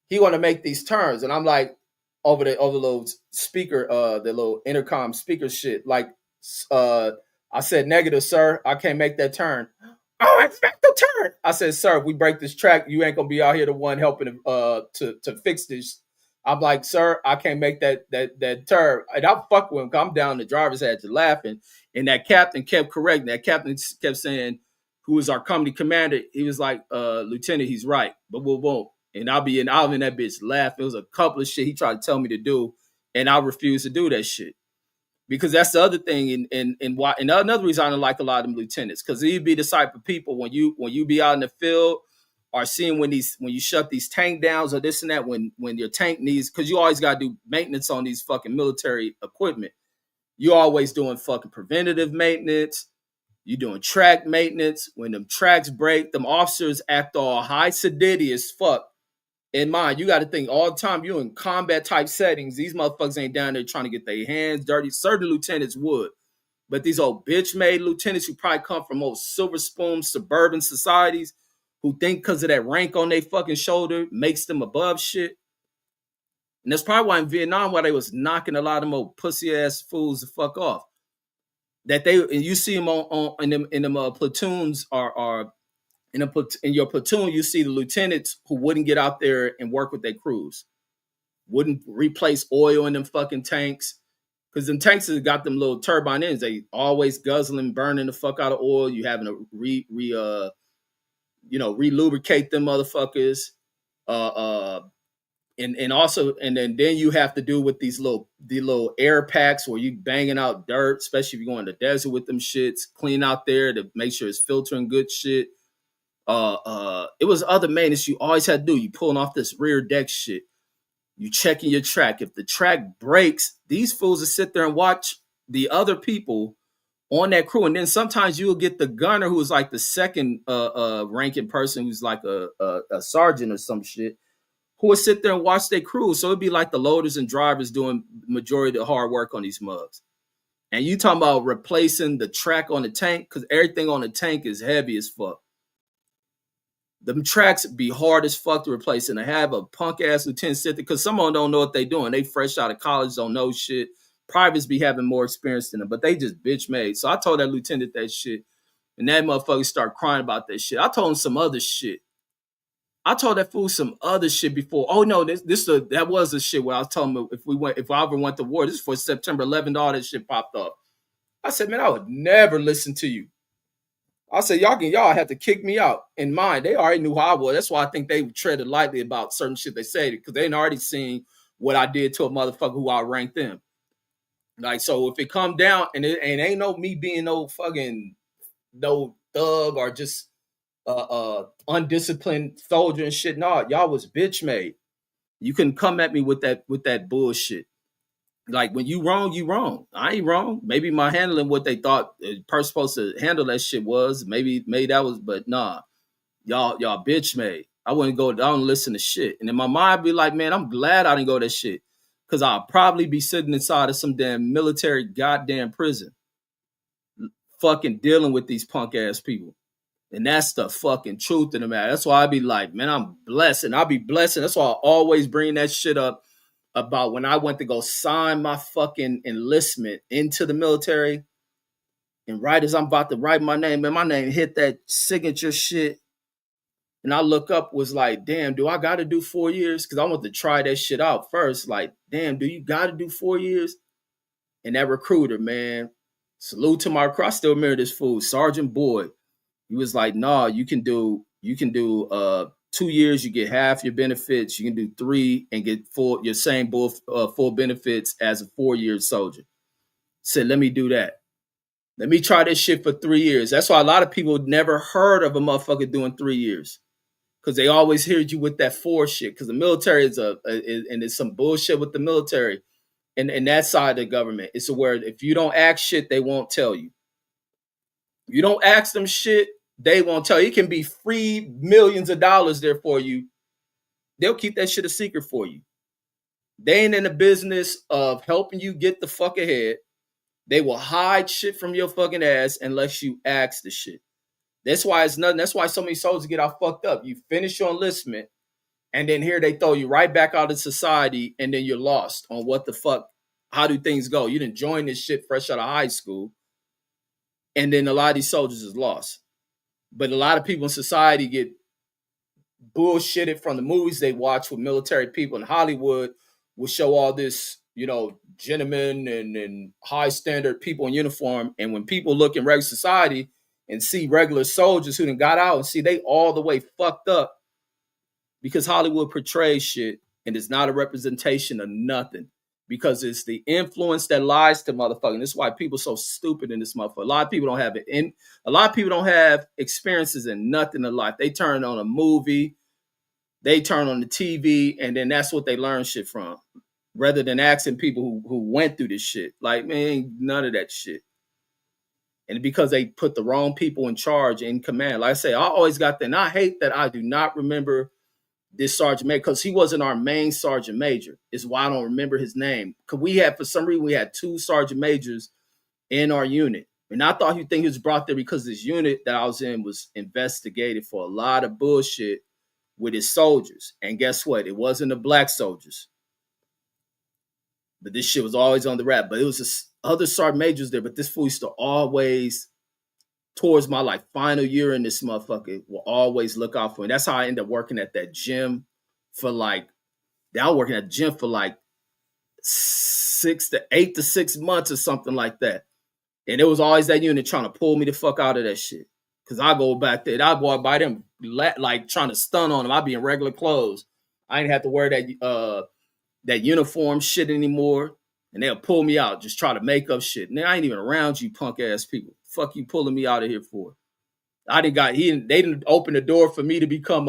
He want to make these turns. And I'm like, over the little speaker, the little intercom speaker shit. Like, I said, negative, sir. I can't make that turn. Oh, I expect the turn. I said, sir, if we break this track, you ain't gonna be out here the one helping to fix this. I'm like, sir, I can't make that turn. And I fuck with him. I'm down the driver's edge laughing. And that captain kept correcting. That captain kept saying, who was our company commander, he was like, Lieutenant, he's right. But we won't. And I'll be in that bitch laughing. It was a couple of shit he tried to tell me to do, and I refused to do that shit. Because that's the other thing, and why, and another reason I don't like a lot of them lieutenants, because you'd be the type of people when you be out in the field or seeing when you shut these tank downs or this and that, when your tank needs, because you always gotta do maintenance on these fucking military equipment. You always doing fucking preventative maintenance. You doing track maintenance. When them tracks break, them officers act all high sedity as fuck. In mind, you got to think all the time you're in combat type settings. These motherfuckers ain't down there trying to get their hands dirty. Certain lieutenants would, but these old bitch made lieutenants who probably come from old silver spoon suburban societies who think because of that rank on their fucking shoulder makes them above shit. And that's probably why in Vietnam, why they was knocking a lot of them old pussy ass fools the fuck off. That they, and you see them in them platoons are in your platoon, you see the lieutenants who wouldn't get out there and work with their crews, wouldn't replace oil in them fucking tanks, because them tanks have got them little turbine ends. They always guzzling, burning the fuck out of oil. You having to re-lubricate them motherfuckers. And also, and then you have to do with the little air packs where you banging out dirt, especially if you're going to the desert with them shits, clean out there to make sure it's filtering good shit. It was other maintenance you always had to do. You pulling off this rear deck shit. You checking your track. If the track breaks, these fools will sit there and watch the other people on that crew. And then sometimes you'll get the gunner who is like the second ranking person, who's like a sergeant or some shit, who will sit there and watch their crew. So it'd be like the loaders and drivers doing majority of the hard work on these mugs. And you talking about replacing the track on the tank, because everything on the tank is heavy as fuck. Them tracks be hard as fuck to replace, and to have a punk ass lieutenant sit there, because some of them don't know what they doing. They fresh out of college, don't know shit. Privates be having more experience than them, but they just bitch made. So I told that lieutenant that shit, and that motherfucker started crying about that shit. I told him some other shit. I told that fool some other shit before. Oh no, that was the shit where I was telling him if I ever went to war, this is for September 11th, all that shit popped up. I said, man, I would never listen to you. I said, y'all have to kick me out. In mind, they already knew how I was. That's why I think they treaded lightly about certain shit they say, because they already seen what I did to a motherfucker who outranked them. Like, so if it come down and ain't no me being no fucking no thug or just undisciplined soldier and shit. No, y'all was bitch made. You couldn't come at me with that bullshit. Like when you wrong, you wrong. I ain't wrong. Maybe my handling what they thought a person supposed to handle that shit was. Maybe that was, but nah. Y'all bitch made. I wouldn't go down and listen to shit. And in my mind be like, man, I'm glad I didn't go to that shit. Cause I'll probably be sitting inside of some damn military goddamn prison. Fucking dealing with these punk ass people. And that's the fucking truth of the matter. That's why I be like, man, I'm blessed. And I'll be blessed. And that's why I always bring that shit up about when I went to go sign my fucking enlistment into the military. And right as I'm about to write my name, man, my name hit that signature shit. And I look up, was like, damn, do I got to do 4 years? Because I want to try that shit out first. Like, damn, do you got to do 4 years? And that recruiter, man, salute to my crew. I still remember this fool, Sergeant Boyd. He was like, nah, you can do 2 years, you get half your benefits. You can do 3 and get your same full benefits as a 4-year soldier. Said, let me do that. Let me try this shit for 3 years. That's why a lot of people never heard of a motherfucker doing 3 years. Because they always hear you with that 4 shit. Because the military and it's some bullshit with the military and that side of the government. It's a word. If you don't ask shit, they won't tell you. You don't ask them shit, they won't tell you. It can be free millions of dollars there for you. They'll keep that shit a secret for you. They ain't in the business of helping you get the fuck ahead. They will hide shit from your fucking ass unless you ask the shit. That's why it's nothing. That's why so many soldiers get out fucked up. You finish your enlistment, and then here they throw you right back out of society, and then you're lost on what the fuck. How do things go? You didn't join this shit fresh out of high school, and then a lot of these soldiers is lost. But a lot of people in society get bullshitted from the movies they watch with military people in Hollywood will show all this, gentlemen and high standard people in uniform. And when people look in regular society and see regular soldiers who done got out and see they all the way fucked up because Hollywood portrays shit and it's not a representation of nothing. Because it's the influence that lies to motherfucking. This is why people are so stupid in this motherfucker. A lot of people don't have it. A lot of people don't have experiences in nothing in life. They turn on a movie, they turn on the TV, and then that's what they learn shit from. Rather than asking people who went through this shit. Like, man, none of that shit. And because they put the wrong people in charge, in command. Like I say, I always got that. And I hate that I do not remember this sergeant major, because he wasn't our main sergeant major, is why I don't remember his name. Because for some reason, we had 2 sergeant majors in our unit. And I thought he was brought there because this unit that I was in was investigated for a lot of bullshit with his soldiers. And guess what? It wasn't the black soldiers. But this shit was always on the rap. But it was this other sergeant majors there. But this fool used to always, towards my final year in this motherfucker, will always look out for me. That's how I ended up working at that gym for I was working at the gym for 8 to 6 months or something like that. And it was always that unit trying to pull me the fuck out of that shit. Cause I go back there, I walk by them trying to stun on them. I'd be in regular clothes. I ain't have to wear that uniform shit anymore. And they'll pull me out, just try to make up shit. And I ain't even around you punk ass people. Fuck you pulling me out of here for? They didn't open the door for me to become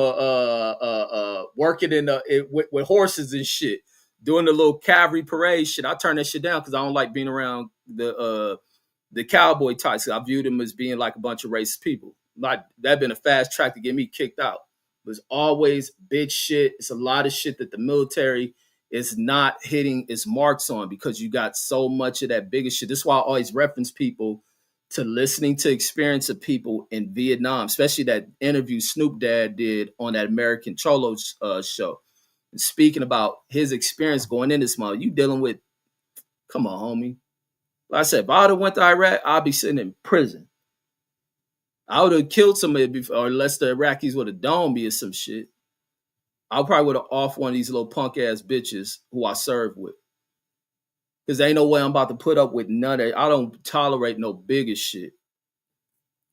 working with horses and shit, doing the little cavalry parade shit. I turned that shit down because I don't like being around the cowboy types. I viewed them as being like a bunch of racist people. That'd been a fast track to get me kicked out. It was always bitch shit. It's a lot of shit that the military is not hitting its marks on because you got so much of that bigger shit. This is why I always reference people to listening to experience of people in Vietnam, especially that interview Snoop Dogg did on that American Cholo show. And speaking about his experience going in this month, you dealing with, come on, homie. Like I said, if I would have went to Iraq, I'd be sitting in prison. I would have killed somebody before, or unless the Iraqis would have domed me or some shit. I probably would have off one of these little punk ass bitches who I served with. Because ain't no way I'm about to put up with none of it. I don't tolerate no biggest shit.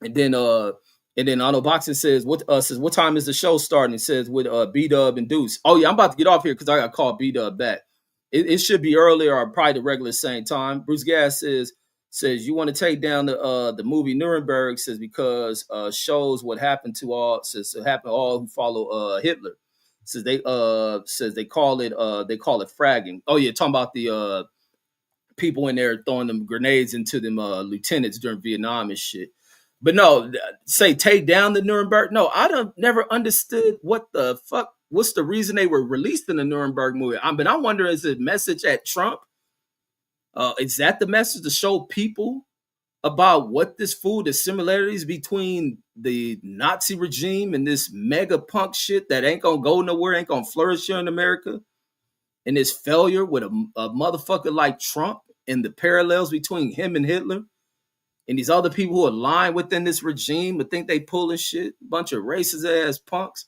And then Auto Boxing says what time is the show starting? It says with B Dub and Deuce. Oh yeah, I'm about to get off here because I got called B Dub back. It should be earlier or probably the regular same time. Bruce Gas says you want to take down the movie Nuremberg, says because shows what happened to all, says it happened to all who follow Hitler. Says they call it fragging. Oh yeah, talking about the people in there throwing them grenades into them lieutenants during Vietnam and shit. But no, say take down the Nuremberg. No, I don't never understood what the fuck. What's the reason they were released in the Nuremberg movie? I wonder, is it a message at Trump? Is that the message to show people about what this food, the similarities between the Nazi regime and this mega punk shit that ain't gonna go nowhere, ain't gonna flourish here in America, and this failure with a motherfucker like Trump and the parallels between him and Hitler? And these other people who align within this regime but think they pulling shit, bunch of racist ass punks.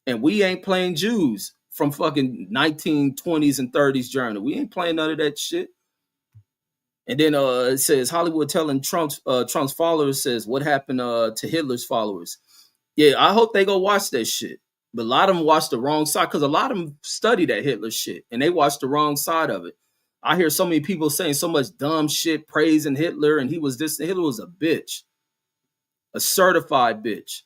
And we ain't playing Jews from fucking 1920s and 30s Germany. We ain't playing none of that shit. And then it says Hollywood telling Trump's followers, says what happened to Hitler's followers. Yeah, I hope they go watch that shit. But a lot of them watch the wrong side because a lot of them study that Hitler shit and they watch the wrong side of it. I hear so many people saying so much dumb shit, praising Hitler, and he was this. Hitler was a bitch, a certified bitch.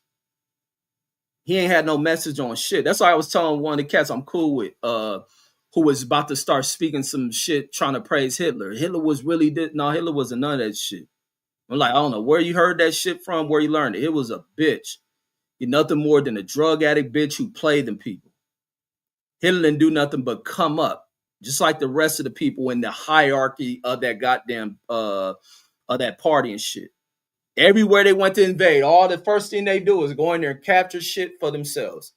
He ain't had no message on shit. That's why I was telling one of the cats I'm cool with, who was about to start speaking some shit, trying to praise Hitler. Hitler was really no, Hitler wasn't none of that shit. I'm like, I don't know where you heard that shit from, where you learned it. It was a bitch. He's nothing more than a drug addict bitch who played them people. Hitler didn't do nothing but come up, just like the rest of the people in the hierarchy of that goddamn of that party and shit. Everywhere they went to invade, all the first thing they do is go in there and capture shit for themselves.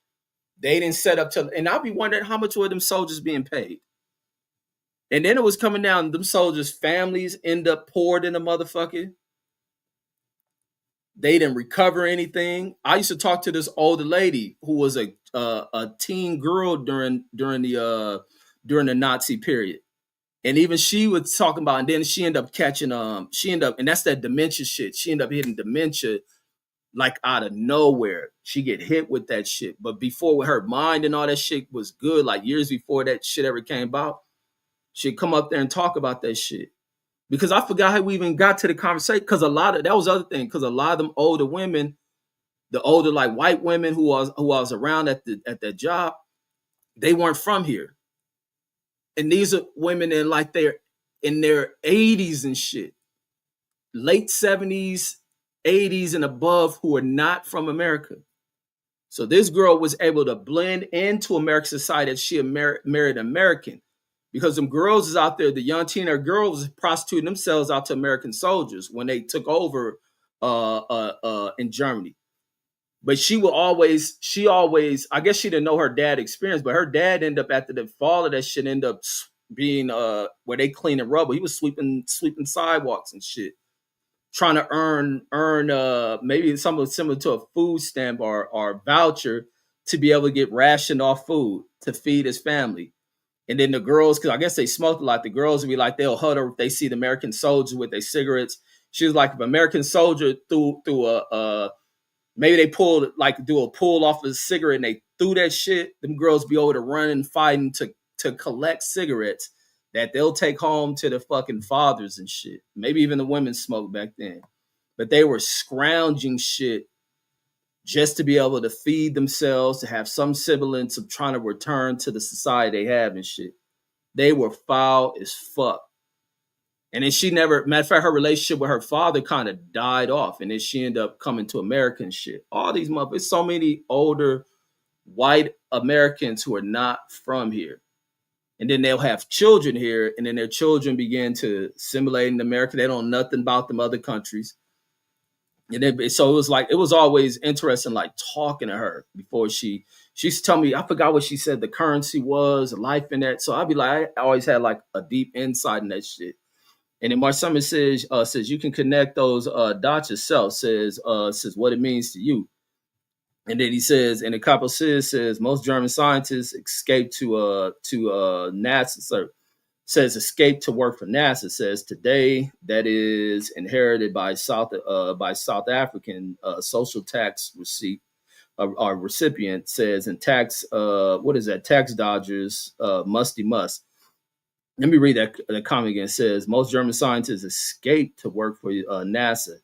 They didn't set up to, and I'll be wondering how much were them soldiers being paid. And then it was coming down, them soldiers' families end up poured in the motherfucker. They didn't recover anything. I used to talk to this older lady who was a teen girl during the Nazi period. And even she was talking about, and then she ended up catching, and that's that dementia shit. She ended up hitting dementia like out of nowhere. She get hit with that shit. But before, with her mind and all that shit was good, like years before that shit ever came about, she'd come up there and talk about that shit. Because I forgot how we even got to the conversation. Because that was the other thing. Because a lot of them older women, the older like white women who I was around at that job, they weren't from here. And these are women in like in their 80s and shit, late 70s, 80s and above, who are not from America. So this girl was able to blend into American society as she married American, because them girls is out there, the young teenage girls prostituting themselves out to American soldiers when they took over in Germany. But she always, I guess she didn't know her dad experience, but her dad ended up, after the fall of that shit, ended up being where they cleaning rubble. He was sweeping sidewalks and shit, trying to earn maybe something similar to a food stamp or voucher to be able to get rationed off food to feed his family. And then the girls, because I guess they smoked a lot, the girls would be like, they'll huddle if they see the American soldiers with their cigarettes. She was like, if an American soldier threw maybe they pulled, like, do a pull off of a cigarette and they threw that shit, them girls be over to running, fighting to collect cigarettes that they'll take home to the fucking fathers and shit. Maybe even the women smoked back then. But they were scrounging shit just to be able to feed themselves, to have some semblance of trying to return to the society they have and shit. They were foul as fuck. And then she never, matter of fact, her relationship with her father kind of died off. And then she ended up coming to American shit. All these motherfuckers, so many older white Americans who are not from here. And then they'll have children here, and then their children begin to assimilate in America. They don't know nothing about them other countries. And then, so it was always interesting, like talking to her before she used to tell me, I forgot what she said the currency was, life in that. So I'd be like, I always had like a deep insight in that shit. And then Mark Summers says you can connect those dots yourself, says what it means to you. And then he says, and a couple says most German scientists escaped to NASA. Says escape to work for NASA. Says today that is inherited by South African social tax receipt or recipient. Says and tax what is that, tax dodgers musty must. Let me read that comment again. It says most German scientists escaped to work for NASA.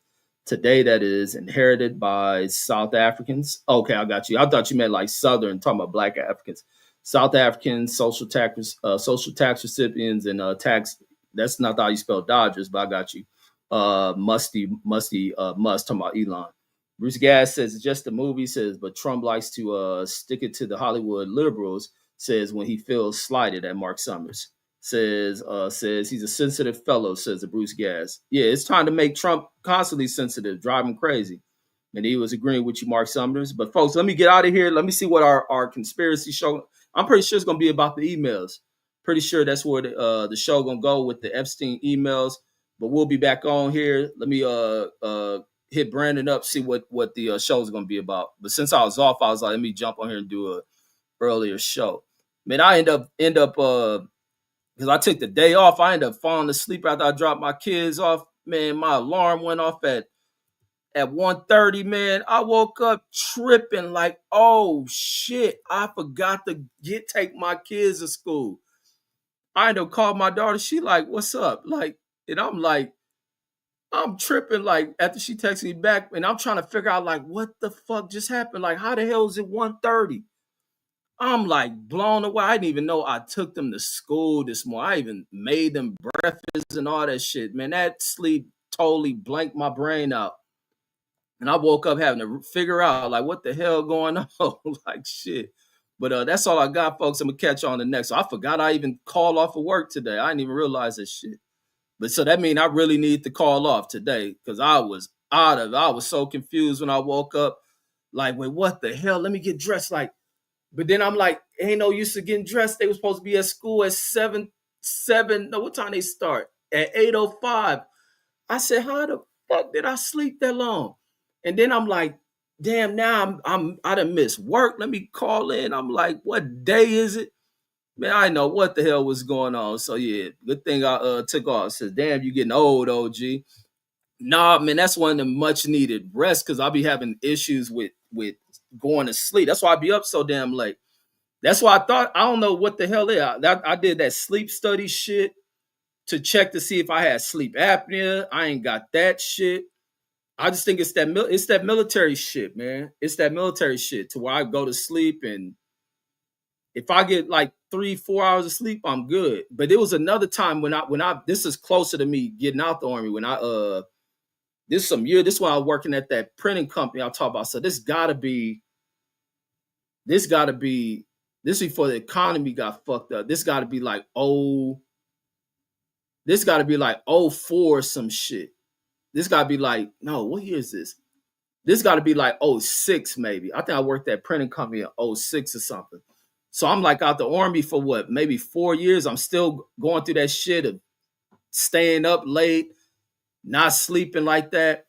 Today, that is inherited by South Africans. Okay, I got you. I thought you meant like Southern, talking about Black Africans. South Africans, social tax recipients, and tax. That's not how you spell Dodgers, but I got you. Must talking about Elon. Bruce Gass says it's just a movie. Says, but Trump likes to stick it to the Hollywood liberals. Says when he feels slighted at Mark Summers. Says he's a sensitive fellow, says the Bruce Gas. Yeah, it's trying to make Trump constantly sensitive, drive him crazy. And he was agreeing with you, Mark Summers. But folks, let me get out of here. Let me see what our conspiracy show. I'm pretty sure it's gonna be about the emails. Pretty sure that's where the show gonna go with the Epstein emails. But we'll be back on here. Let me hit Brandon up, see what the show is gonna be about. But since I was off, I was like, let me jump on here and do a earlier show. Man, I end up because I took the day off. I ended up falling asleep after I dropped my kids off. Man, my alarm went off at 1:30, man. I woke up tripping like, oh shit, I forgot to take my kids to school. I ended up calling my daughter. She like, what's up? Like, and I'm like, I'm tripping like after she texted me back, and I'm trying to figure out like what the fuck just happened. Like, how the hell is it 1:30? I'm like blown away. I didn't even know I took them to school this morning. I even made them breakfast and all that shit. Man, that sleep totally blanked my brain out. And I woke up having to figure out like what the hell going on. Like shit. But that's all I got, folks. I'm gonna catch you on the next. So I forgot I even called off of work today. I didn't even realize that shit. But so that means I really need to call off today because I was I was so confused when I woke up. Like, wait, what the hell? Let me get dressed. Like, but then I'm like, ain't no use of getting dressed. They were supposed to be at school at 7. No, what time they start? At 8:05. I said, how the fuck did I sleep that long? And then I'm like, damn, now I done missed work. Let me call in. I'm like, what day is it? Man, I know what the hell was going on. So yeah, good thing I took off. Says, damn, you getting old, OG. Nah, man, that's one of the much needed rest because I'll be having issues with going to sleep. That's why I be up so damn late. That's why I don't know what the hell it is. I did that sleep study shit to check to see if I had sleep apnea. I ain't got that shit. I just think it's that military shit, man. It's that military shit to where I go to sleep, and if I get like 3-4 hours of sleep, I'm good. But there was another time when I this is closer to me getting out the army when I this is when I was working at that printing company I talked about. So this gotta be this before the economy got fucked up. This gotta be like '04 or some shit. This gotta be like, no, what year is this? This gotta be like '06 maybe. I think I worked at printing company in '06 or something. So I'm like out the army for what, maybe 4 years. I'm still going through that shit of staying up late, not sleeping like that.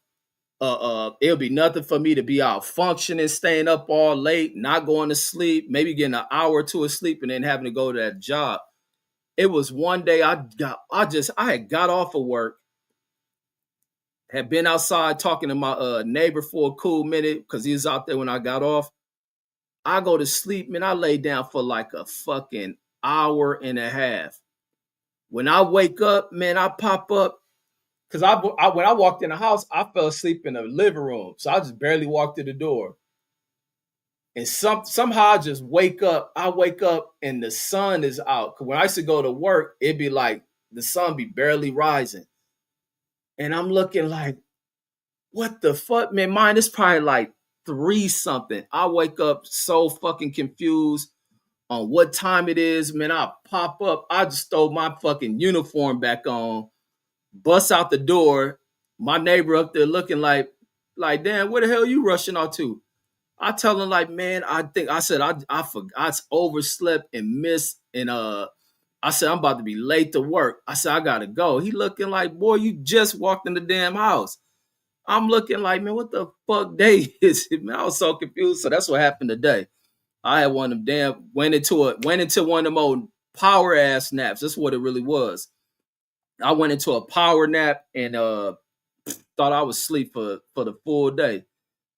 It'll be nothing for me to be out functioning, staying up all late, not going to sleep, maybe getting an hour or two of sleep, and then having to go to that job. It was one day I had got off of work, had been outside talking to my neighbor for a cool minute because he was out there when I got off. I go to sleep, man. I lay down for like a fucking hour and a half. When I wake up, man, I pop up because when I walked in the house, I fell asleep in the living room, so I just barely walked to the door. And somehow I just wake up. I wake up and the sun is out. Cause when I used to go to work, it'd be like the sun be barely rising, and I'm looking like, what the fuck, man? Mine is probably like 3 something. I wake up so fucking confused on what time it is, man. I pop up. I just throw my fucking uniform back on, bust out the door. My neighbor up there looking like, damn, where the hell you rushing out to? I tell him like, man, I said I forgot, I overslept and missed, and I said I'm about to be late to work. I said I gotta go. He looking like, boy, you just walked in the damn house. I'm looking like, man, what the fuck day is it? Man, I was so confused. So that's what happened today. I had one of them went into one of them old power ass naps. That's what it really was. I went into a power nap and thought I was asleep for the full day.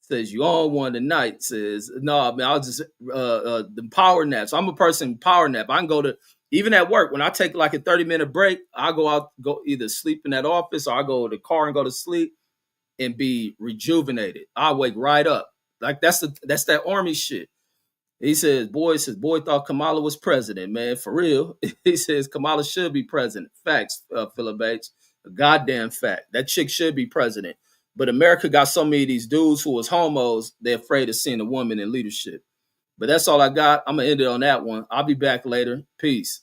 Says you on one tonight. Says no, man. I was just the power naps. I'm a person power nap. I can go to even at work when I take like a 30-minute break. I go out, go either sleep in that office or I go to the car and go to sleep and be rejuvenated. I wake right up. Like that's that army shit. He boy thought Kamala was president, man, for real. He says Kamala should be president. Facts, Philip Bates. A goddamn fact. That chick should be president. But America got so many of these dudes who was homos, they're afraid of seeing a woman in leadership. But that's all I got. I'm going to end it on that one. I'll be back later. Peace.